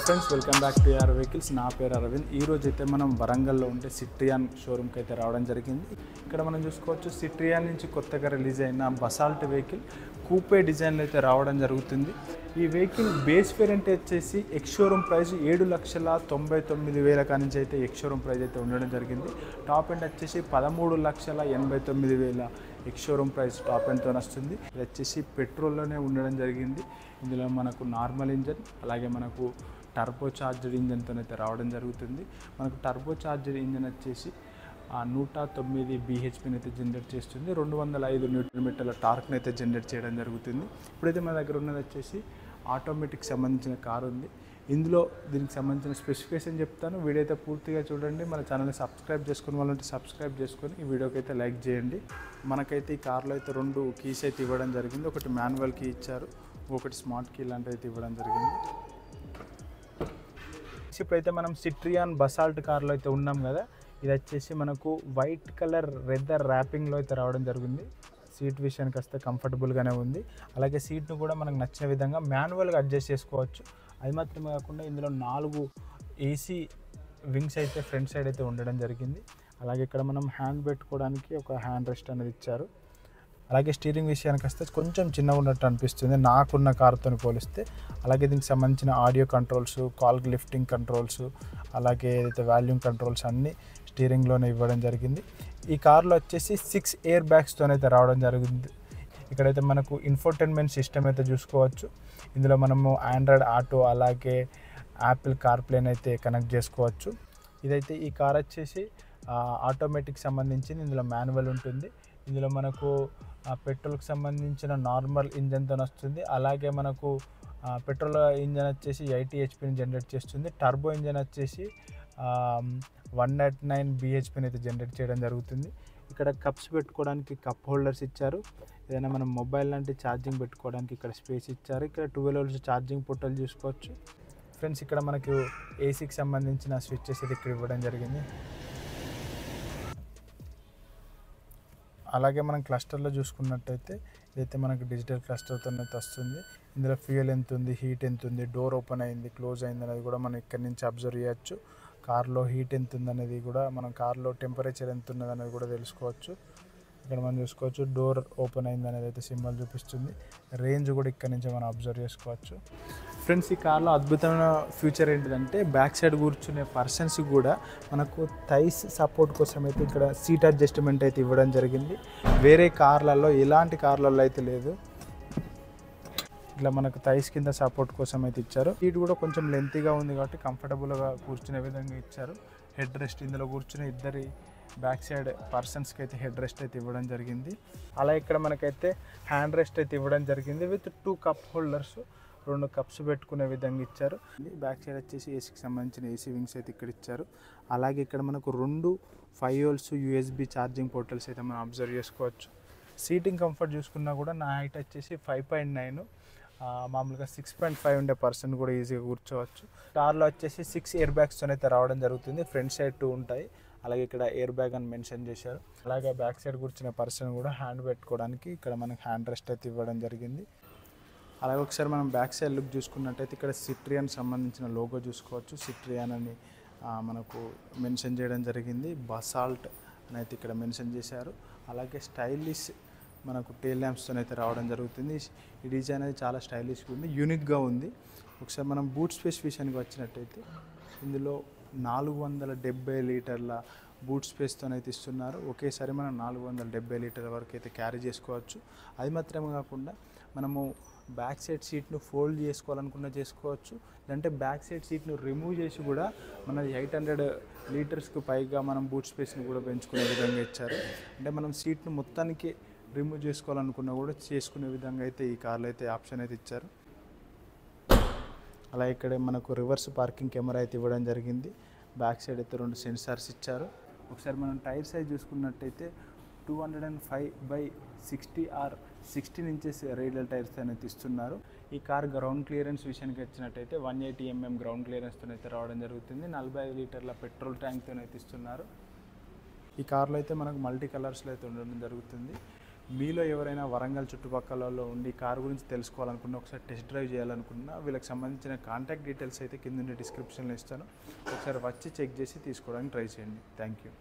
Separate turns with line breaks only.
Friends welcome back to AR vehicles. నా పేరు అరవింద్. ఈ రోజు అయితే మనం వరంగల్లో ఉంటే సిట్రియాన్ షోరూమ్కి అయితే రావడం జరిగింది. ఇక్కడ మనం చూసుకోవచ్చు సిట్రియాన్ నుంచి కొత్తగా రిలీజ్ అయిన బసాల్ట్ వెహికల్ కూపే డిజైన్లో అయితే రావడం జరుగుతుంది. ఈ వెహికల్ బేస్ వేరియంట్ వచ్చేసి ఎక్స్ షోరూమ్ ప్రైస్ 7,99,000 కానించి అయితే ఎక్స్ షోరూమ్ ప్రైస్ అయితే ఉండడం జరిగింది. టాప్ ఎండ్ వచ్చేసి 13,89,000 ఎక్స్ షోరూమ్ ప్రైస్ టాప్ ఎండ్తో వస్తుంది. ఇది వచ్చేసి పెట్రోల్లోనే ఉండడం జరిగింది. ఇందులో మనకు నార్మల్ ఇంజన్ అలాగే మనకు టర్బో చార్జర్ ఇంజన్తో అయితే రావడం జరుగుతుంది. మనకు టర్బో చార్జర్ ఇంజన్ వచ్చేసి 109 BHPని అయితే జనరేట్ చేస్తుంది. 205 Nm టార్క్ని అయితే జనరేట్ చేయడం జరుగుతుంది. ఇప్పుడైతే మన దగ్గర ఉన్నది వచ్చేసి ఆటోమేటిక్ సంబంధించిన కారు ఉంది. ఇందులో దీనికి సంబంధించిన స్పెసిఫికేషన్ చెప్తాను. వీడియో అయితే పూర్తిగా చూడండి. మన ఛానల్ని సబ్స్క్రైబ్ చేసుకుని వాళ్ళంటే సబ్స్క్రైబ్ చేసుకొని ఈ వీడియోకి అయితే లైక్ చేయండి. మనకైతే ఈ కార్లో అయితే 2 కీస్ అయితే ఇవ్వడం జరిగింది. ఒకటి మాన్యువల్ కీ ఇచ్చారు, ఒకటి స్మార్ట్ కీ లాంటివి అయితే ఇవ్వడం జరిగింది. ఇప్పుడైతే మనం సిట్రియాన్ బసాల్ట్ కార్లో అయితే ఉన్నాం కదా. ఇది వచ్చేసి మనకు వైట్ కలర్ లెదర్ ర్యాపింగ్లో అయితే రావడం జరిగింది. సీట్ విషయానికి వస్తే కంఫర్టబుల్గానే ఉంది. అలాగే సీట్ను కూడా మనకు నచ్చిన విధంగా మాన్యువల్గా అడ్జస్ట్ చేసుకోవచ్చు. అది మాత్రమే కాకుండా ఇందులో 4 AC వింగ్స్ అయితే ఫ్రంట్ సైడ్ అయితే ఉండడం జరిగింది. అలాగే ఇక్కడ మనం హ్యాండ్ పెట్టుకోవడానికి ఒక హ్యాండ్ రెస్ట్ అనేది ఇచ్చారు. అలాగే స్టీరింగ్ విషయానికి వస్తే కొంచెం చిన్నగా ఉన్నట్టు అనిపిస్తుంది నాకున్న కార్తో పోలిస్తే. అలాగే దీనికి సంబంధించిన audio controls, call lifting controls, అలాగే ఏదైతే వాల్యూమ్ కంట్రోల్స్ అన్నీ స్టీరింగ్లోనే ఇవ్వడం జరిగింది. ఈ కార్లో వచ్చేసి 6 ఎయిర్ బ్యాగ్స్తో అయితే రావడం జరిగింది. ఇక్కడైతే మనకు ఇన్ఫోటైన్మెంట్ సిస్టమ్ అయితే చూసుకోవచ్చు. ఇందులో మనము ఆండ్రాయిడ్ ఆటో అలాగే యాపిల్ కార్ప్లేని అయితే కనెక్ట్ చేసుకోవచ్చు. ఇదైతే ఈ కార్ వచ్చేసి ఆటోమేటిక్ సంబంధించింది. ఇందులో మాన్యువల్ ఉంటుంది. ఇందులో మనకు పెట్రోల్కి సంబంధించిన నార్మల్ ఇంజన్తో వస్తుంది. అలాగే మనకు పెట్రోల్ ఇంజన్ వచ్చేసి 80 HPని జనరేట్ చేస్తుంది. టర్బో ఇంజన్ వచ్చేసి 109 BHPని అయితే జనరేట్ చేయడం జరుగుతుంది. ఇక్కడ కప్స్ పెట్టుకోవడానికి కప్ హోల్డర్స్ ఇచ్చారు. ఏదైనా మనం మొబైల్ లాంటి ఛార్జింగ్ పెట్టుకోవడానికి ఇక్కడ స్పేస్ ఇచ్చారు. ఇక్కడ 12 volts ఛార్జింగ్ పోర్టల్ చూసుకోవచ్చు. ఫ్రెండ్స్ ఇక్కడ మనకు ఏసీకి సంబంధించిన స్విచ్చెస్ అయితే ఇక్కడ ఇవ్వడం జరిగింది. అలాగే మనం క్లస్టర్లో చూసుకున్నట్టయితే ఇదైతే మనకు డిజిటల్ క్లస్టర్తో అయితే వస్తుంది. ఇందులో ఫ్యూయల్ ఎంత ఉంది, హీట్ ఎంత ఉంది, డోర్ ఓపెన్ అయింది, క్లోజ్ అయింది అనేది కూడా మనం ఇక్కడ నుంచి అబ్జర్వ్ చేయొచ్చు. కార్లో హీట్ ఎంత ఉందనేది కూడా మనం కార్లో టెంపరేచర్ ఎంత ఉన్నది అనేది కూడా తెలుసుకోవచ్చు. ఇక్కడ మనం చూసుకోవచ్చు డోర్ ఓపెన్ అయింది అనేది అయితే సింబల్ చూపిస్తుంది. రేంజ్ కూడా ఇక్కడ నుంచి మనం అబ్జర్వ్ చేసుకోవచ్చు. ఫ్రెండ్స్ ఈ కార్లో అద్భుతమైన ఫ్యూచర్ ఏంటిదంటే బ్యాక్ సైడ్ కూర్చునే పర్సన్స్కి కూడా మనకు థైస్ సపోర్ట్ కోసం అయితే ఇక్కడ సీట్ అడ్జస్ట్మెంట్ అయితే ఇవ్వడం జరిగింది. వేరే కార్లలో ఎలాంటి కార్లలో అయితే లేదు. ఇట్లా మనకు థైస్ కింద సపోర్ట్ కోసం అయితే ఇచ్చారు. సీట్ కూడా కొంచెం లెంతీగా ఉంది కాబట్టి కంఫర్టబుల్గా కూర్చునే విధంగా ఇచ్చారు. హెడ్ రెస్ట్ ఇందులో కూర్చునే ఇద్దరి బ్యాక్ సైడ్ పర్సన్స్కి అయితే హెడ్ రెస్ట్ అయితే ఇవ్వడం జరిగింది. అలా ఇక్కడ మనకైతే హ్యాండ్ రెస్ట్ అయితే ఇవ్వడం జరిగింది విత్ 2 కప్ హోల్డర్స్, 2 కప్స్ పెట్టుకునే విధంగా ఇచ్చారు. బ్యాక్ సైడ్ వచ్చేసి ఏసీకి సంబంధించిన AC వింగ్స్ అయితే ఇక్కడ ఇచ్చారు. అలాగే ఇక్కడ మనకు 2 5 volts USB ఛార్జింగ్ పోర్టల్స్ అయితే మనం అబ్జర్వ్ చేసుకోవచ్చు. సీటింగ్ కంఫర్ట్ చూసుకున్నా కూడా నా హైట్ వచ్చేసి 5.9, మామూలుగా 6.5 ఉండే పర్సన్ కూడా ఈజీగా కూర్చోవచ్చు. కార్లో వచ్చేసి 6 ఎయిర్ బ్యాగ్స్తో అయితే రావడం జరుగుతుంది. ఫ్రంట్ సైడ్ 2 ఉంటాయి. అలాగే ఇక్కడ ఎయిర్ బ్యాగ్ అని మెన్షన్ చేశారు. అలాగే బ్యాక్ సైడ్ కూర్చున్న పర్సన్ కూడా హ్యాండ్ పెట్టుకోవడానికి ఇక్కడ మనకి హ్యాండ్ రెస్ట్ అయితే ఇవ్వడం జరిగింది. అలాగే ఒకసారి మనం బ్యాక్ సైడ్ లుక్ చూసుకున్నట్టయితే ఇక్కడ సిట్రియాన్ సంబంధించిన లోగో చూసుకోవచ్చు. సిట్రియాన్ అని మనకు మెన్షన్ చేయడం జరిగింది. బసాల్ట్ అని అయితే ఇక్కడ మెన్షన్ చేశారు. అలాగే స్టైలిష్ మనకు టెయిల్ ల్యాంప్స్తో అయితే రావడం జరుగుతుంది. ఈ డిజైన్ అనేది చాలా స్టైలిష్గా ఉంది, యూనిక్గా ఉంది. ఒకసారి మనం బూట్ స్పేస్ విషయానికి వచ్చినట్టయితే ఇందులో 470 లీటర్ల బూట్ స్పేస్తో అయితే ఇస్తున్నారు. ఒకేసారి మనం 470 లీటర్ల వరకు అయితే క్యారీ చేసుకోవచ్చు. అది మాత్రమే కాకుండా మనము బ్యాక్ సైడ్ సీట్ను ఫోల్డ్ చేసుకోవాలనుకున్నా చేసుకోవచ్చు. లేదంటే బ్యాక్ సైడ్ సీట్ను రిమూవ్ చేసి కూడా మన 800 లీటర్స్కి పైగా మనం బూట్ స్పేస్ని కూడా పెంచుకునే విధంగా ఇచ్చారు. అంటే మనం సీట్ను మొత్తానికి రిమూవ్ చేసుకోవాలనుకున్నా కూడా చేసుకునే విధంగా అయితే ఈ కార్లో అయితే ఆప్షన్ అయితే ఇచ్చారు. అలా ఇక్కడ మనకు రివర్స్ పార్కింగ్ కెమెరా అయితే ఇవ్వడం జరిగింది. బ్యాక్ సైడ్ అయితే 2 సెన్సార్స్ ఇచ్చారు. ఒకసారి మనం టైర్ సైజ్ చూసుకున్నట్టయితే 205/60 or 16 inches రేడియల్ టైర్స్ అనేది ఇస్తున్నారు. ఈ కార్ గ్రౌండ్ క్లియరెన్స్ విషయానికి వచ్చినట్టయితే 180 mm గ్రౌండ్ క్లియరెన్స్తో అయితే రావడం జరుగుతుంది. 45 లీటర్ల పెట్రోల్ ట్యాంక్తో అయితే ఇస్తున్నారు. ఈ కార్లో అయితే మనకు మల్టీ కలర్స్లో అయితే ఉండడం జరుగుతుంది. మీలో ఎవరైనా వరంగల్ చుట్టుపక్కలలో ఉండి కారు గురించి తెలుసుకోవాలనుకున్నా, ఒకసారి టెస్ట్ డ్రైవ్ చేయాలనుకున్నా, వీళ్ళకి సంబంధించిన కాంటాక్ట్ డీటెయిల్స్ అయితే కింద డిస్క్రిప్షన్లో ఇస్తాను. ఒకసారి వచ్చి చెక్ చేసి తీసుకోవడానికి ట్రై చేయండి. Thank you.